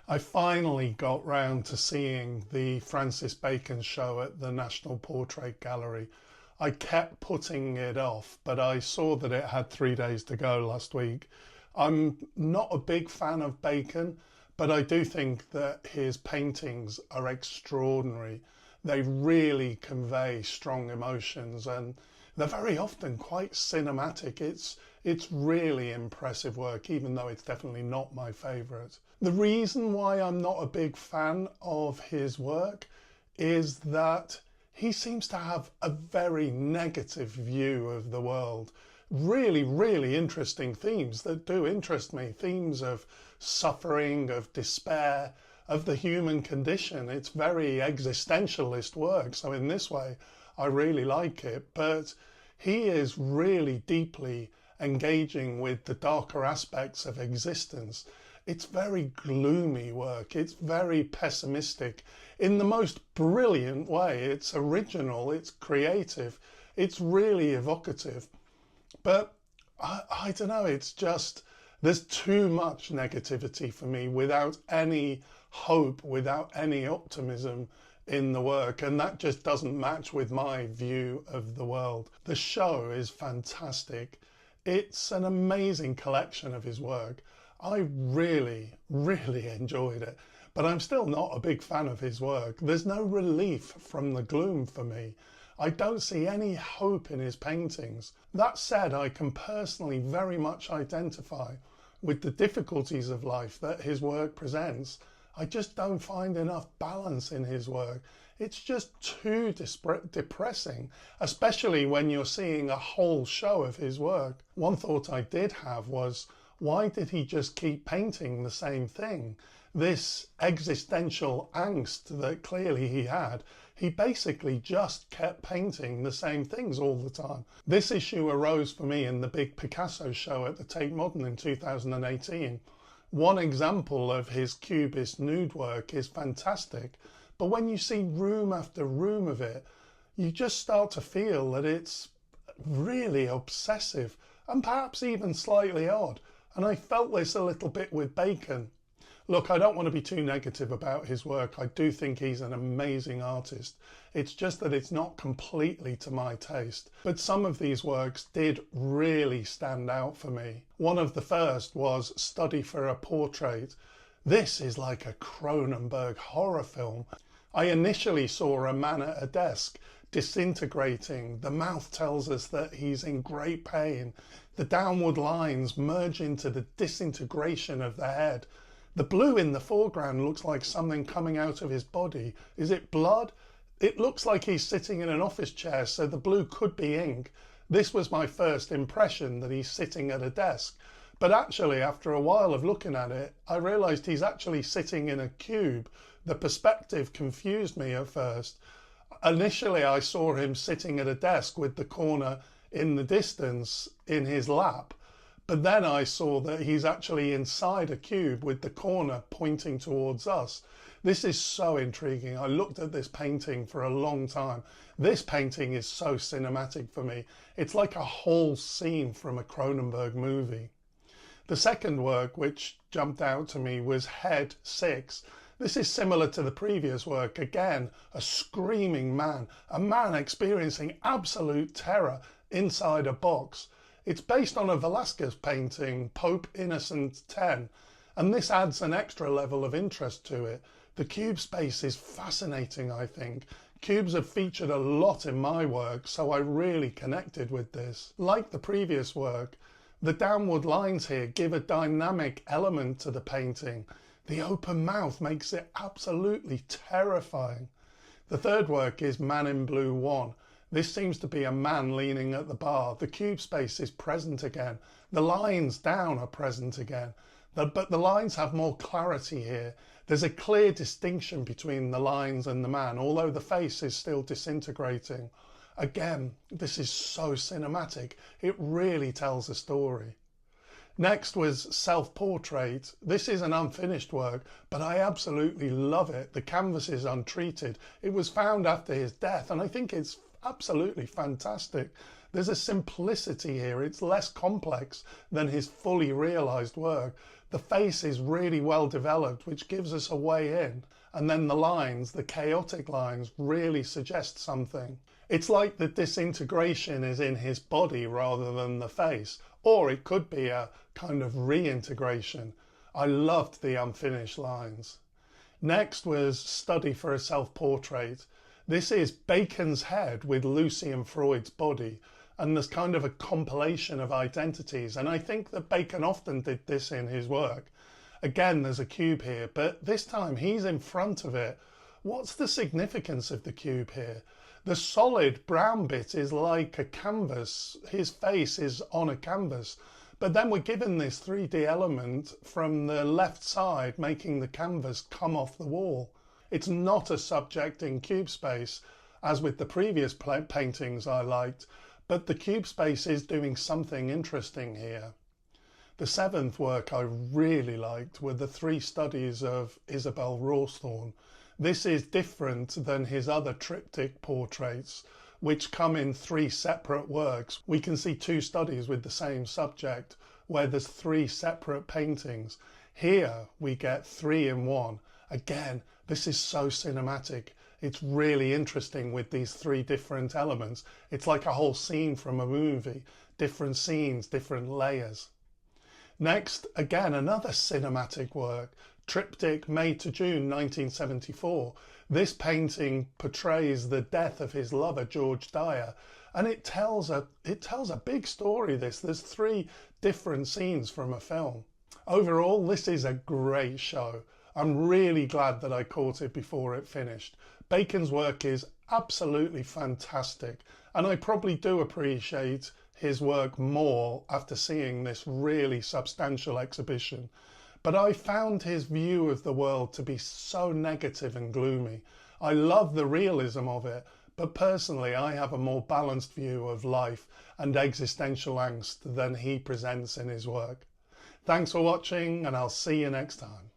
I finally got round to seeing the Francis Bacon show at the National Portrait Gallery. I kept putting it off, but I saw that it had 3 days to go last week. I'm not a big fan of Bacon, but I do think that his paintings are extraordinary. They really convey strong emotions and they're very often quite cinematic. It's really impressive work, even though it's definitely not my favourite. The reason why I'm not a big fan of his work is that he seems to have a very negative view of the world. Really, really interesting themes that do interest me. Themes of suffering, of despair, of the human condition. It's very existentialist work. So in this way, I really like it. But he is really deeply engaging with the darker aspects of existence. It's very gloomy work. It's very pessimistic in the most brilliant way. It's original, it's creative, it's really evocative. But I don't know, it's just, there's too much negativity for me without any hope, without any optimism in the work, and that just doesn't match with my view of the world. The show is fantastic. It's an amazing collection of his work. I really, really enjoyed it, but I'm still not a big fan of his work. There's no relief from the gloom for me. I don't see any hope in his paintings. That said, I can personally very much identify with the difficulties of life that his work presents. I just don't find enough balance in his work. It's just too depressing, especially when you're seeing a whole show of his work. One thought I did have was, why did he just keep painting the same thing? This existential angst that clearly he had, he basically just kept painting the same things all the time. This issue arose for me in the big Picasso show at the Tate Modern in 2018. One example of his cubist nude work is fantastic, but when you see room after room of it, you just start to feel that it's really obsessive and perhaps even slightly odd. And I felt this a little bit with Bacon. Look, I don't want to be too negative about his work. I do think he's an amazing artist. It's just that it's not completely to my taste. But some of these works did really stand out for me. One of the first was Study for a Portrait. This is like a Cronenberg horror film. I initially saw a man at a desk disintegrating. The mouth tells us that he's in great pain. The downward lines merge into the disintegration of the head. The blue in the foreground looks like something coming out of his body. Is it blood? It looks like he's sitting in an office chair, so the blue could be ink. This was my first impression, that he's sitting at a desk. But actually, after a while of looking at it, I realised he's actually sitting in a cube. The perspective confused me at first. Initially, I saw him sitting at a desk with the corner in the distance in his lap. But then I saw that he's actually inside a cube with the corner pointing towards us. This is so intriguing. I looked at this painting for a long time. This painting is so cinematic for me. It's like a whole scene from a Cronenberg movie. The second work which jumped out to me was Head 6. This is similar to the previous work. Again, a screaming man, a man experiencing absolute terror inside a box. It's based on a Velázquez painting, Pope Innocent X, and this adds an extra level of interest to it. The cube space is fascinating, I think. Cubes have featured a lot in my work, so I really connected with this. Like the previous work, the downward lines here give a dynamic element to the painting. The open mouth makes it absolutely terrifying. The third work is Man in Blue 1. This seems to be a man leaning at the bar. The cube space is present again. The lines down are present again. But the lines have more clarity here. There's a clear distinction between the lines and the man, although the face is still disintegrating. Again, this is so cinematic. It really tells a story. Next was Self-Portrait. This is an unfinished work, but I absolutely love it. The canvas is untreated. It was found after his death, and I think it's absolutely fantastic. There's a simplicity here. It's less complex than his fully realised work, The face is really well developed, which gives us a way in. And then the lines, the chaotic lines, really suggest something. It's like the disintegration is in his body rather than the face. Or it could be a kind of reintegration. I loved the unfinished lines. Next was Study for a Self-Portrait. This is Bacon's head with Lucy and Freud's body, and there's kind of a compilation of identities, and I think that Bacon often did this in his work. Again, there's a cube here, but this time he's in front of it. What's the significance of the cube here? The solid brown bit is like a canvas. His face is on a canvas. But then we're given this 3D element from the left side, making the canvas come off the wall. It's not a subject in cube space, as with the previous paintings I liked, but the cube space is doing something interesting here. The seventh work I really liked were the 3 studies of Isabel Rawsthorn. This is different than his other triptych portraits, which come in 3 separate works. We can see 2 studies with the same subject, where there's 3 separate paintings. Here we get 3 in 1. Again, this is so cinematic. It's really interesting with these 3 different elements. It's like a whole scene from a movie. Different scenes, different layers. Next, again, another cinematic work, Triptych May to June 1974. This painting portrays the death of his lover George Dyer, and it tells a big story. There's 3 different scenes from a film. Overall, this is a great show. I'm really glad that I caught it before it finished. Bacon's work is absolutely fantastic, and I probably do appreciate his work more after seeing this really substantial exhibition. But I found his view of the world to be so negative and gloomy. I love the realism of it, but personally I have a more balanced view of life and existential angst than he presents in his work. Thanks for watching, and I'll see you next time.